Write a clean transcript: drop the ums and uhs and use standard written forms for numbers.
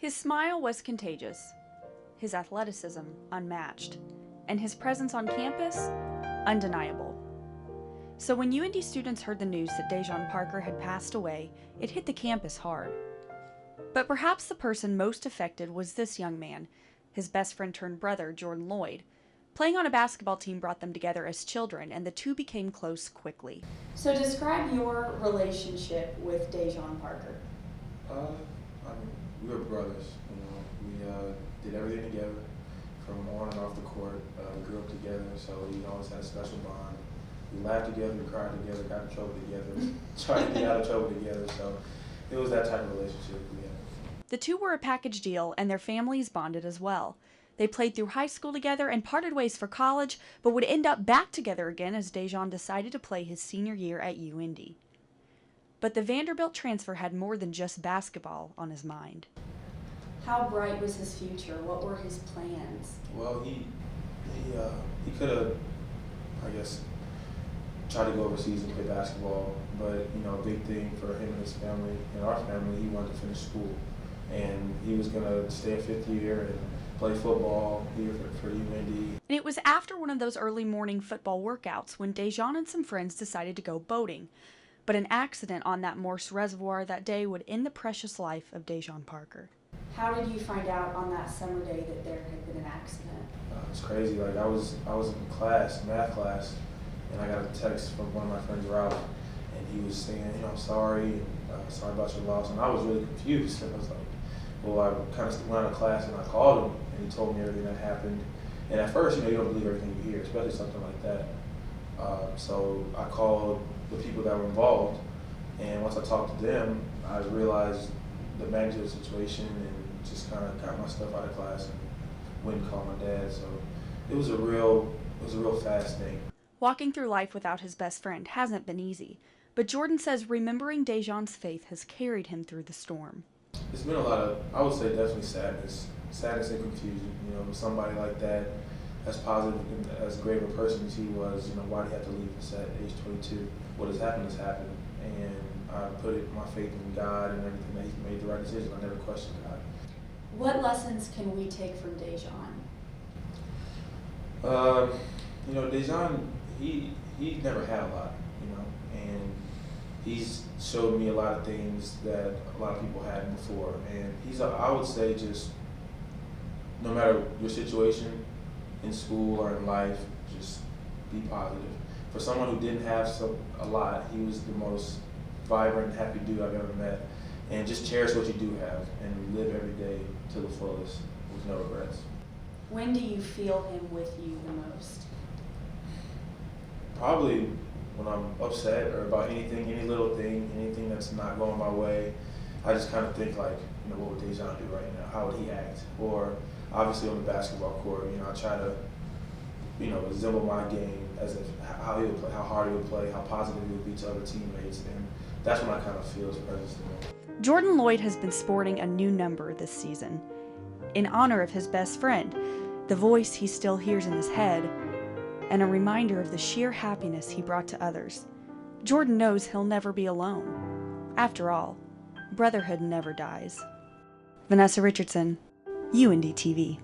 His smile was contagious, his athleticism unmatched, and his presence on campus undeniable. So when UIndy students heard the news that Dai-Jon Parker had passed away, it hit the campus hard. But perhaps the person most affected was this young man, his best friend turned brother, Jordan Loyd. Playing on a basketball team brought them together as children, and the two became close quickly. So describe your relationship with Dai-Jon Parker. We were brothers. We did everything together, from on and off the court. We grew up together, so we always had a special bond. We laughed together, we cried together, got in trouble together, tried to get out of trouble together. So it was that type of relationship we had. The two were a package deal, and their families bonded as well. They played through high school together and parted ways for college, but would end up back together again as Dai-Jon decided to play his senior year at UIndy. But the Vanderbilt transfer had more than just basketball on his mind. How bright was his future? What were his plans? Well, he could have, I guess, tried to go overseas and play basketball, but a big thing for him and his family and our family, he wanted to finish school, and he was gonna stay a fifth year and play football here for UIndy. And it was after one of those early morning football workouts when Dai-Jon and some friends decided to go boating. But an accident on that Morse Reservoir that day would end the precious life of Dai-Jon Parker. How did you find out on that summer day that there had been an accident? It's crazy. Like I was in class, math class, and I got a text from one of my friends, Ralph, and he was saying, I'm sorry, and sorry about your loss. And I was really confused. And I was like, well, I kind of went out of class and I called him, and he told me everything that happened. And at first, you don't believe everything you hear, especially something like that. So I called the people that were involved, and once I talked to them, I realized the magnitude of the situation and just kind of got my stuff out of class and went and called my dad. So it was a real fast thing. Walking through life without his best friend hasn't been easy, but Jordan says remembering Dai-Jon's faith has carried him through the storm. It's been a lot of, I would say, definitely sadness and confusion. With somebody like that, as positive and as great of a person as he was, why did he have to leave us at age 22? What has happened, and I put my faith in God and everything that he made the right decision. I never questioned God. What lessons can we take from Dai-Jon? Dai-Jon, he never had a lot, and he's showed me a lot of things that a lot of people had before. And I would say, just no matter your situation in school or in life, just be positive. For someone who didn't have a lot, he was the most vibrant, happy dude I've ever met. And just cherish what you do have and live every day to the fullest with no regrets. When do you feel him with you the most? Probably when I'm upset or about anything, any little thing, anything that's not going my way. I just kind of think like, what would Dai-Jon do right now? How would he act? Or obviously on the basketball court, I try to, resemble my game as if how he would play, how hard he would play, how positive he would be to other teammates, and that's when I kind of feel his presence the most. Jordan Loyd has been sporting a new number this season. In honor of his best friend, the voice he still hears in his head, and a reminder of the sheer happiness he brought to others. Jordan knows he'll never be alone. After all, brotherhood never dies. Vanessa Richardson, UIndy TV.